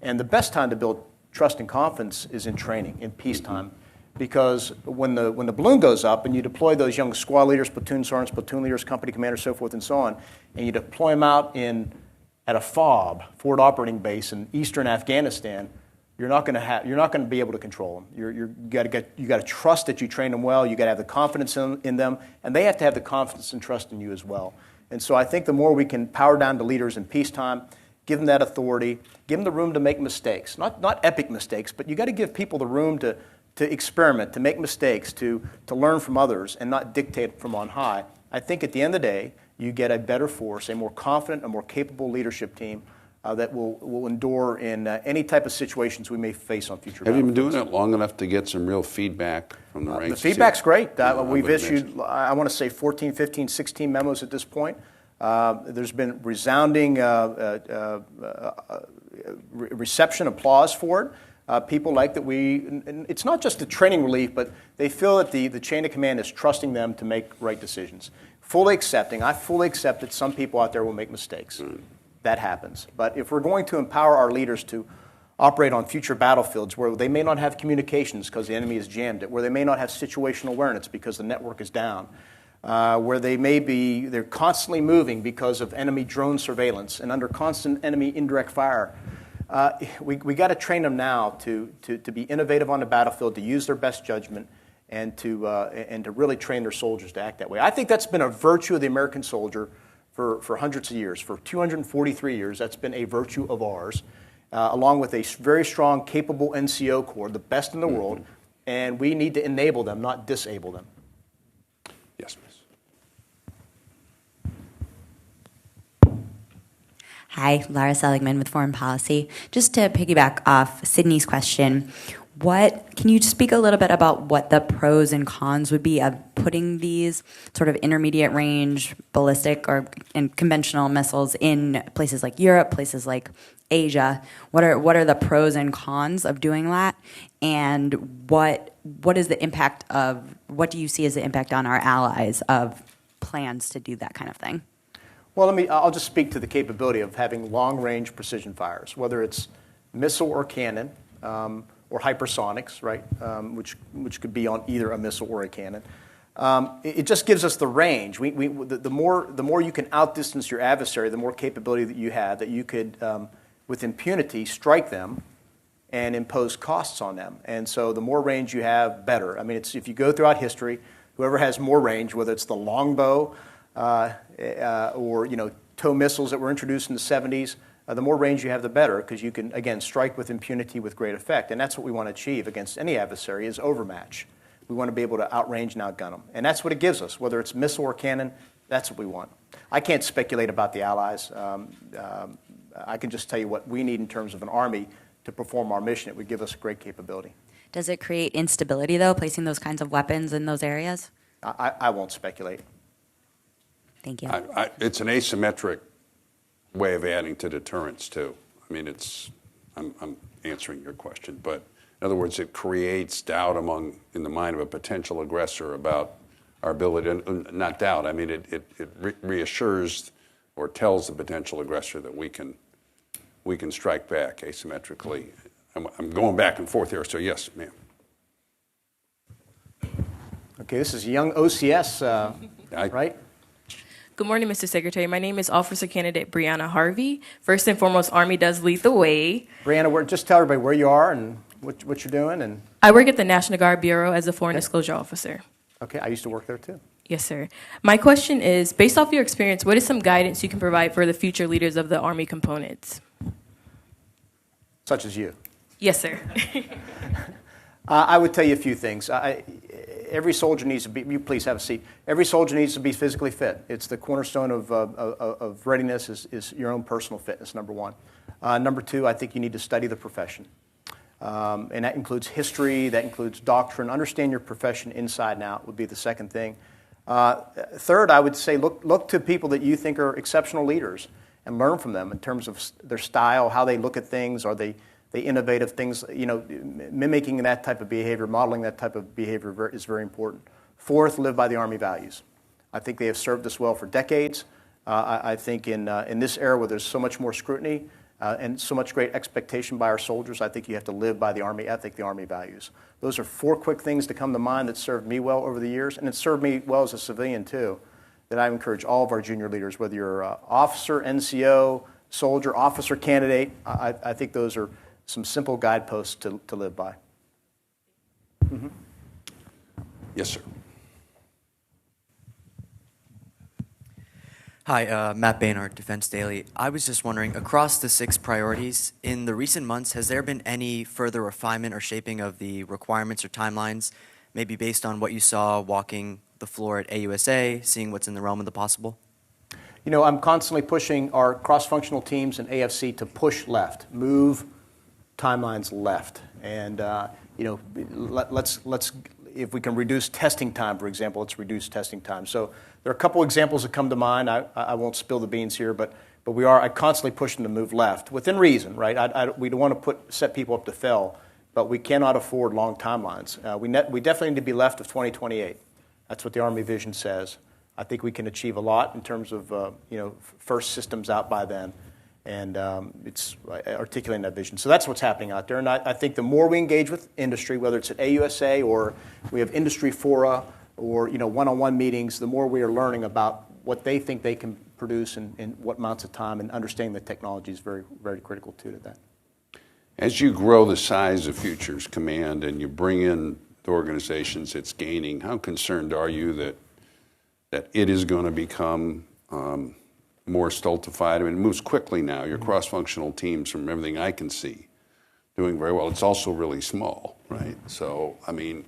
And the best time to build trust and confidence is in training, in peacetime. Because when the balloon goes up and you deploy those young squad leaders, platoon sergeants, platoon leaders, company commanders, so forth and so on, and you deploy them out at a FOB, forward operating base in eastern Afghanistan, you're not going to be able to control them. You got to trust that you train them well. You got to have the confidence in them, and they have to have the confidence and trust in you as well. And so I think the more we can power down to leaders in peacetime, give them that authority, give them the room to make mistakes, not epic mistakes, but you got to give people the room to experiment, to make mistakes, to learn from others, and not dictate from on high. I think at the end of the day, you get a better force, a more confident, a more capable leadership team that will endure in any type of situations we may face on future Have you been battlefields. doing it long enough to get some real feedback from the ranks? The feedback's great. We've would issued, I want to say, 14, 15, 16 memos at this point. There's been resounding reception, applause for it. People like that it's not just a training relief, but they feel that the chain of command is trusting them to make right decisions. I fully accept that some people out there will make mistakes. That happens. But if we're going to empower our leaders to operate on future battlefields where they may not have communications because the enemy has jammed it, where they may not have situational awareness because the network is down, where they're constantly moving because of enemy drone surveillance and under constant enemy indirect fire, we got to train them now to be innovative on the battlefield, to use their best judgment, and to really train their soldiers to act that way. I think that's been a virtue of the American soldier for hundreds of years. For 243 years, that's been a virtue of ours, along with a very strong, capable NCO Corps, the best in the world, and we need to enable them, not disable them. Yes, miss. Hi, Lara Seligman with Foreign Policy. Just to piggyback off Sydney's question, can you speak a little bit about what the pros and cons would be of putting these sort of intermediate range ballistic and conventional missiles in places like Europe, places like Asia? What are the pros and cons of doing that? And what is the impact what do you see as the impact on our allies of plans to do that kind of thing? Well, I'll just speak to the capability of having long-range precision fires, whether it's missile or cannon, or hypersonics, right, which could be on either a missile or a cannon. It just gives us the range. The more you can outdistance your adversary, the more capability that you have, that you could, with impunity, strike them and impose costs on them. And so the more range you have, better. I mean, if you go throughout history, whoever has more range, whether it's the longbow or tow missiles that were introduced in the 70s, the more range you have, the better, because you can, again, strike with impunity with great effect. And that's what we want to achieve against any adversary, is overmatch. We want to be able to outrange and outgun them. And that's what it gives us, whether it's missile or cannon, that's what we want. I can't speculate about the allies. I can just tell you what we need in terms of an army to perform our mission. It would give us great capability. Does it create instability, though, placing those kinds of weapons in those areas? I won't speculate. Thank you. It's an asymmetric way of adding to deterrence, too. I mean, I'm answering your question, but in other words, it creates doubt in the mind of a potential aggressor about our ability, not doubt, I mean, it reassures or tells the potential aggressor that we can strike back asymmetrically. I'm going back and forth here, so yes, ma'am. Okay, this is young OCS, right? Good morning, Mr. Secretary. My name is Officer Candidate Brianna Harvey. First and foremost, Army does lead the way. Brianna, just tell everybody where you are and what you're doing. And I work at the National Guard Bureau as a Foreign Disclosure Officer. okay, I used to work there too. Yes, sir. My question is, based off your experience, what is some guidance you can provide for the future leaders of the Army components? Such as you. Yes, sir. I would tell you a few things. Every soldier needs to be, you please have a seat. Every soldier needs to be physically fit. It's the cornerstone of readiness is your own personal fitness, number one. Number two, I think you need to study the profession. And that includes history, that includes doctrine. Understand your profession inside and out would be the second thing. Third, I would say look to people that you think are exceptional leaders and learn from them in terms of their style, how they look at things, are they innovative things, mimicking that type of behavior, modeling that type of behavior is very important. Fourth, live by the Army values. I think they have served us well for decades. I think in this era where there's so much more scrutiny and so much great expectation by our soldiers, I think you have to live by the Army ethic, the Army values. Those are four quick things to come to mind that served me well over the years, and it served me well as a civilian too, that I encourage all of our junior leaders, whether you're an officer, NCO, soldier, officer candidate, I think those are some simple guideposts to live by. Mm-hmm. Yes, sir. Hi, Matt Baynard, Defense Daily. I was just wondering, across the 6 priorities, in the recent months, has there been any further refinement or shaping of the requirements or timelines, maybe based on what you saw walking the floor at AUSA, seeing what's in the realm of the possible? I'm constantly pushing our cross-functional teams and AFC to push left, move timelines left, and let's if we can reduce testing time, for example, let's reduce testing time. So there are a couple examples that come to mind. I won't spill the beans here, but I constantly push them to move left within reason, right? We don't want to set people up to fail, but we cannot afford long timelines. We definitely need to be left of 2028. That's what the Army vision says. I think we can achieve a lot in terms of first systems out by then. And it's articulating that vision. So that's what's happening out there. And I think the more we engage with industry, whether it's at AUSA or we have industry fora or one-on-one meetings, the more we are learning about what they think they can produce in what amounts of time, and understanding the technology is very, very critical too to that. As you grow the size of Futures Command and you bring in the organizations it's gaining, how concerned are you that it is going to become more stultified? I mean, it moves quickly now. Your cross-functional teams, from everything I can see, doing very well. It's also really small, right? So, I mean,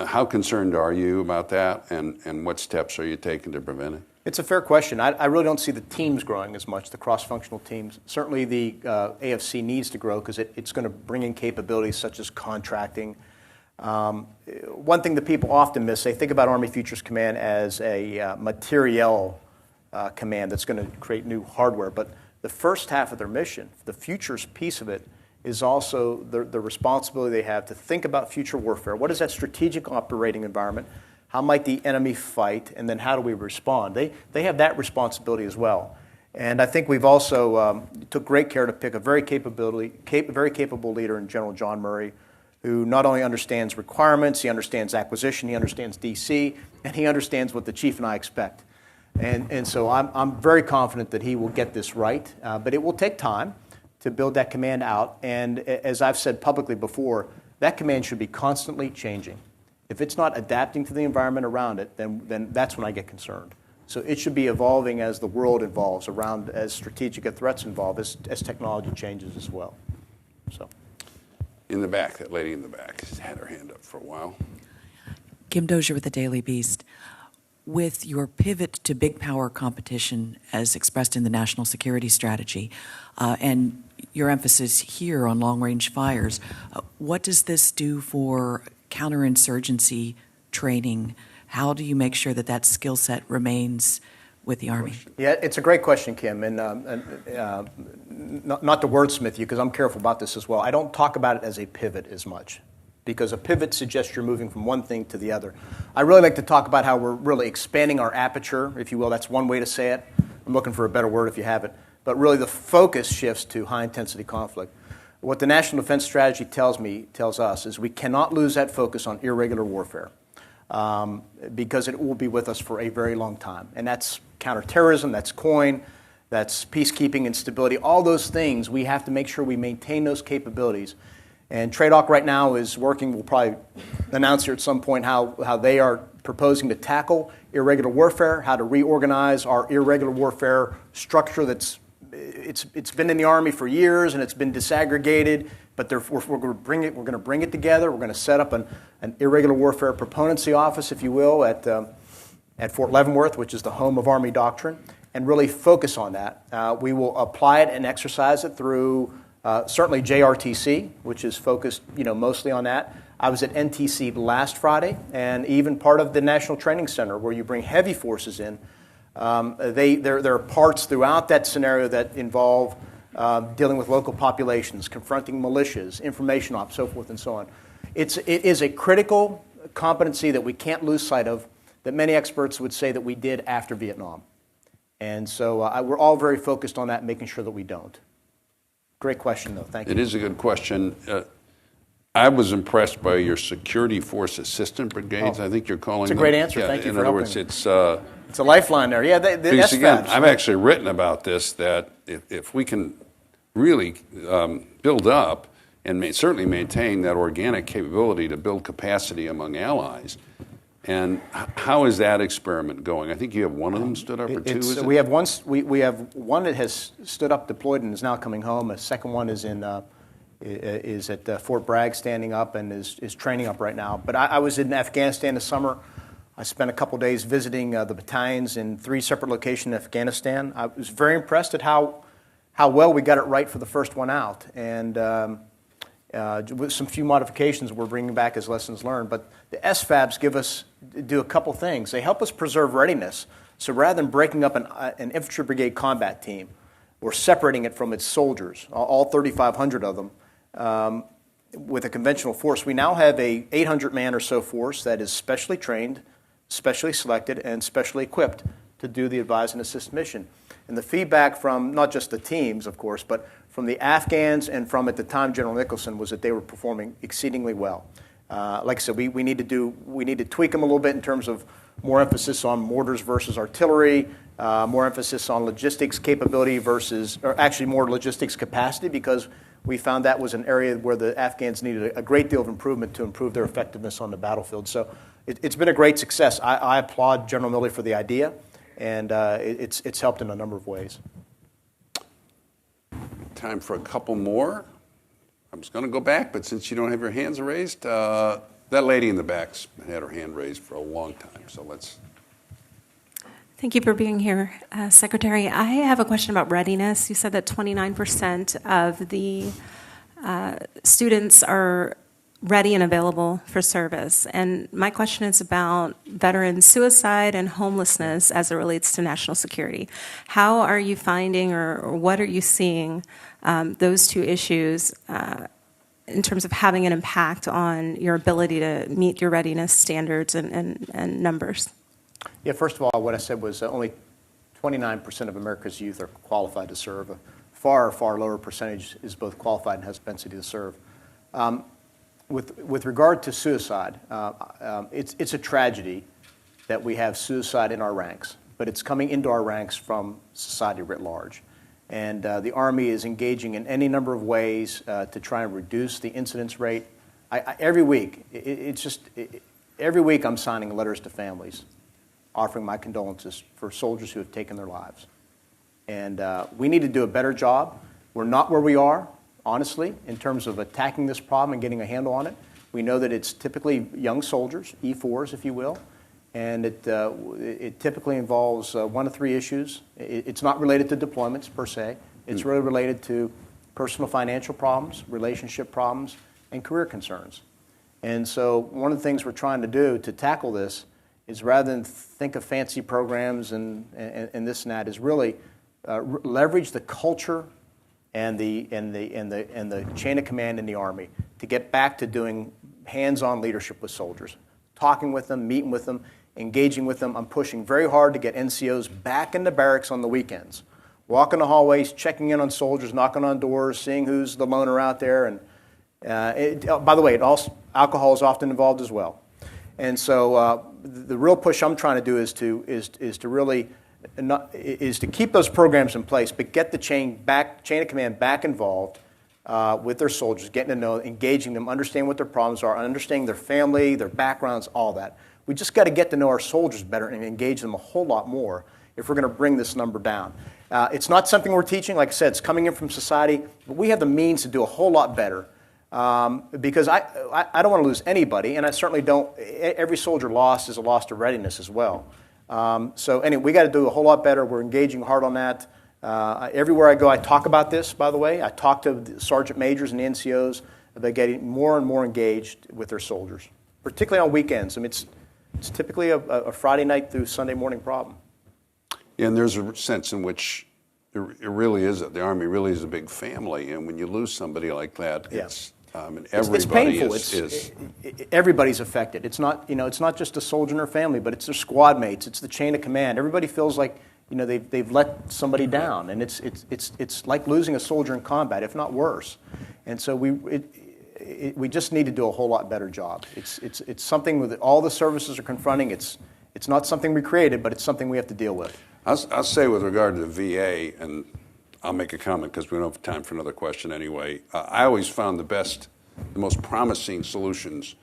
how concerned are you about that, and what steps are you taking to prevent it? It's a fair question. I really don't see the teams growing as much, the cross-functional teams. Certainly the AFC needs to grow because it's going to bring in capabilities such as contracting. One thing that people often miss, they think about Army Futures Command as a materiel command that's going to create new hardware. But the first half of their mission, the futures piece of it, is also the responsibility they have to think about future warfare. What is that strategic operating environment? How might the enemy fight? And then how do we respond? They have that responsibility as well. And I think we've also took great care to pick a very capable leader in General John Murray, who not only understands requirements, he understands acquisition, he understands DC, and he understands what the chief and I expect. And so I'm very confident that he will get this right, but it will take time to build that command out. And as I've said publicly before, that command should be constantly changing. If it's not adapting to the environment around it, then that's when I get concerned. So it should be evolving as the world evolves, around as strategic threats evolve, as technology changes as well. So, In the back, that lady in the back has had her hand up for a while. Kim Dozier with the Daily Beast. With your pivot to big power competition as expressed in the National Security Strategy, and your emphasis here on long-range fires, what does this do for counterinsurgency training? How do you make sure that that skill set remains with the Army? Yeah, it's a great question, Kim, and not to wordsmith you, because I'm careful about this as well. I don't talk about it as a pivot as much, because a pivot suggests you're moving from one thing to the other. I really like to talk about how we're really expanding our aperture, if you will. That's one way to say it. I'm looking for a better word if you have it. But really the focus shifts to high-intensity conflict. What the National Defense Strategy tells us is we cannot lose that focus on irregular warfare because it will be with us for a very long time. And that's counterterrorism, that's COIN, that's peacekeeping and stability. All those things, we have to make sure we maintain those capabilities. And TRADOC right now is working, we'll probably announce here at some point how they are proposing to tackle irregular warfare, how to reorganize our irregular warfare structure it's been in the Army for years and it's been disaggregated, but we're going to bring it together. We're going to set up an irregular warfare proponency office, if you will, at Fort Leavenworth, which is the home of Army doctrine, and really focus on that. We will apply it and exercise it through certainly JRTC, which is focused mostly on that. I was at NTC last Friday, and even part of the National Training Center, where you bring heavy forces in. There are parts throughout that scenario that involve dealing with local populations, confronting militias, information ops, so forth and so on. It is a critical competency that we can't lose sight of, that many experts would say that we did after Vietnam. And so we're all very focused on that, making sure that we don't. Great question, though. Thank you. It is a good question. I was impressed by your security force assistant brigades. I think you're calling them. It's a great answer. Thank you for helping. In other words, it's a lifeline there. Yeah, because again, I've actually written about this, that if we can really build up and certainly maintain that organic capability to build capacity among allies. And how is that experiment going? I think you have one of them stood up, or two. Is it? We have one. We have one that has stood up, deployed, and is now coming home. A second one is at Fort Bragg, standing up and is training up right now. But I was in Afghanistan this summer. I spent a couple days visiting the battalions in 3 separate locations in Afghanistan. I was very impressed at how well we got it right for the first one out, and with some few modifications we're bringing back as lessons learned. But the SFABs do a couple things. They help us preserve readiness. So rather than breaking up an infantry brigade combat team, we're separating it from its soldiers, all 3,500 of them, with a conventional force. We now have a 800-man or so force that is specially trained, specially selected, and specially equipped to do the advise and assist mission. And the feedback from not just the teams, of course, but from the Afghans and from, at the time, General Nicholson, was that they were performing exceedingly well. Like I said, we need to tweak them a little bit in terms of more emphasis on mortars versus artillery, more emphasis on logistics capability or actually more logistics capacity, because we found that was an area where the Afghans needed a great deal of improvement to improve their effectiveness on the battlefield. So it's been a great success. I applaud General Milley for the idea, and it's helped in a number of ways. Time for a couple more. I was going to go back, but since you don't have your hands raised, that lady in the back's had her hand raised for a long time, so let's. Thank you for being here, Secretary. I have a question about readiness. You said that 29% of the students are ready and available for service. And my question is about veteran suicide and homelessness as it relates to national security. How are you finding, or what are you seeing those two issues in terms of having an impact on your ability to meet your readiness standards and numbers? Yeah, first of all, what I said was only 29% of America's youth are qualified to serve. A far, far lower percentage is both qualified and has propensity to serve. With regard to suicide, it's a tragedy that we have suicide in our ranks, but it's coming into our ranks from society writ large. And the Army is engaging in any number of ways to try and reduce the incidence rate. Every week, every week I'm signing letters to families offering my condolences for soldiers who have taken their lives. And we need to do a better job. We're not where we are, honestly, in terms of attacking this problem and getting a handle on it. We know that it's typically young soldiers, E4s, if you will, and it typically involves 1 of 3 issues. It's not related to deployments, per se. It's really related to personal financial problems, relationship problems, and career concerns. And so one of the things we're trying to do to tackle this is, rather than think of fancy programs and this and that, is really leverage the culture and the chain of command in the Army to get back to doing hands-on leadership with soldiers, talking with them, meeting with them, engaging with them. I'm pushing very hard to get NCOs back into barracks on the weekends, walking the hallways, checking in on soldiers, knocking on doors, seeing who's the loner out there. And by the way, alcohol is often involved as well. And so the real push I'm trying to do is to keep those programs in place, but get the chain of command back involved with their soldiers, getting to know, engaging them, understanding what their problems are, understanding their family, their backgrounds, all that. We just got to get to know our soldiers better and engage them a whole lot more if we're going to bring this number down. It's not something we're teaching. Like I said, it's coming in from society, but we have the means to do a whole lot better. Because I don't want to lose anybody, and I certainly don't. Every soldier lost is a loss to readiness as well. So anyway, we got to do a whole lot better. We're engaging hard on that. Everywhere I go, I talk about this, by the way. I talk to the sergeant majors and the NCOs about getting more and more engaged with their soldiers, particularly on weekends. I mean, it's typically a Friday night through Sunday morning problem. Yeah, and there's a sense in which it really is, the Army really is a big family, and when you lose somebody like that, it's painful. Everybody's affected. It's not just a soldier and their family, but it's their squad mates. It's the chain of command. Everybody feels like they've let somebody down, and it's like losing a soldier in combat, if not worse. And so we just need to do a whole lot better job. It's something that all the services are confronting. It's not something we created, but it's something we have to deal with. I'll say with regard to the VA, and I'll make a comment because we don't have time for another question anyway. I always found the most promising solutions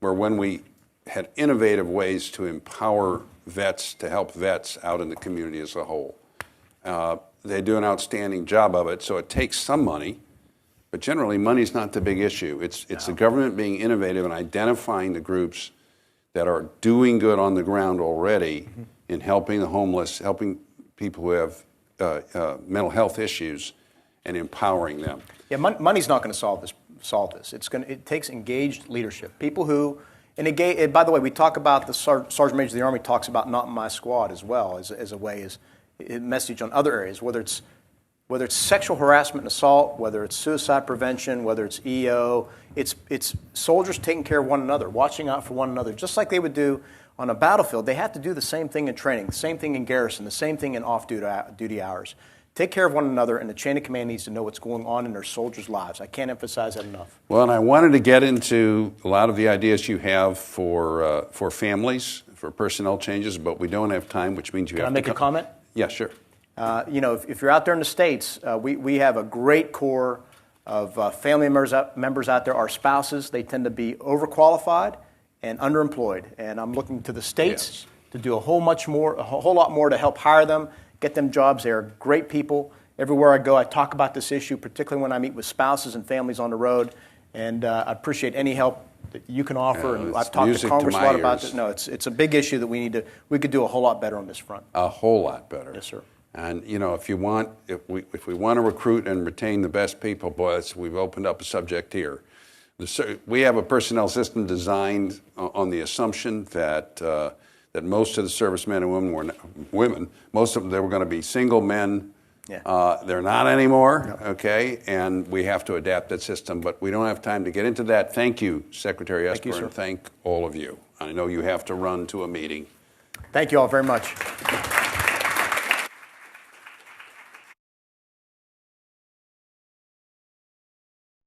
were when we had innovative ways to empower vets, to help vets out in the community as a whole. They do an outstanding job of it, so it takes some money, but generally money's not the big issue. It's the government being innovative and identifying the groups that are doing good on the ground already in helping the homeless, helping people who have mental health issues, and empowering them. Yeah, money's not going to solve this. It takes engaged leadership. People who, and by the way, we talk about the Sergeant Major of the Army talks about not in my squad as well as a message on other areas, whether it's sexual harassment and assault, whether it's suicide prevention, whether it's EO. It's soldiers taking care of one another, watching out for one another, just like they would do on a battlefield. They have to do the same thing in training, the same thing in garrison, the same thing in off-duty hours. Take care of one another, and the chain of command needs to know what's going on in their soldiers' lives. I can't emphasize that enough. Well, and I wanted to get into a lot of the ideas you have for families, for personnel changes, but we don't have time, which means you have to... Can I make a comment? Yeah, sure. If you're out there in the States, we have a great core of family members out there. Our spouses, they tend to be overqualified and underemployed. And I'm looking to the states to do a whole lot more to help hire them, get them jobs. They're great people. Everywhere I go, I talk about this issue, particularly when I meet with spouses and families on the road. And I appreciate any help that you can offer. And I've talked to Congress a lot about this. No, it's a big issue that we could do a whole lot better on this front. A whole lot better. Yes, sir. And if we want to recruit and retain the best people, boys, we've opened up a subject here. We have a personnel system designed on the assumption that most of the servicemen and women were women. Most of them, they were going to be single men. Yeah. They're not anymore. No. Okay, and we have to adapt that system, but we don't have time to get into that. Thank you, Secretary Esper, and thank all of you. I know you have to run to a meeting. Thank you all very much.